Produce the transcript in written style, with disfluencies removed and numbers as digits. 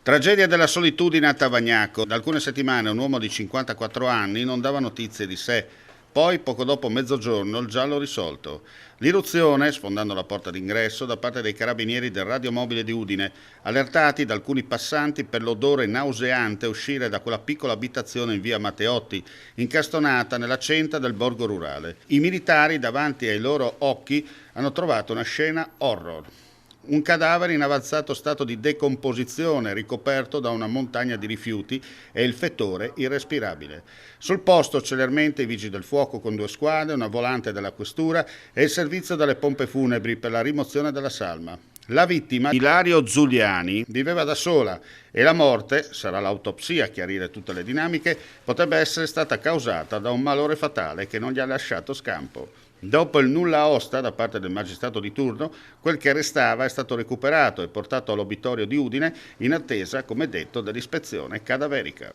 Tragedia della solitudine a Tavagnaco. Da alcune settimane un uomo di 54 anni non dava notizie di sé. Poi, poco dopo mezzogiorno, il giallo risolto. L'irruzione, sfondando la porta d'ingresso, da parte dei carabinieri del radiomobile di Udine, allertati da alcuni passanti per l'odore nauseante uscire da quella piccola abitazione in via Matteotti, incastonata nella centra del borgo rurale. I militari, davanti ai loro occhi, hanno trovato una scena horror. Un cadavere in avanzato stato di decomposizione, ricoperto da una montagna di rifiuti e il fettore irrespirabile. Sul posto celermente i vigili del fuoco con 2 squadre, una volante della questura e il servizio delle pompe funebri per la rimozione della salma. La vittima, Ilario Zuliani, viveva da sola e la morte, sarà l'autopsia a chiarire tutte le dinamiche, potrebbe essere stata causata da un malore fatale che non gli ha lasciato scampo. Dopo il nulla osta da parte del magistrato di turno, quel che restava è stato recuperato e portato all'obitorio di Udine in attesa, come detto, dell'ispezione cadaverica.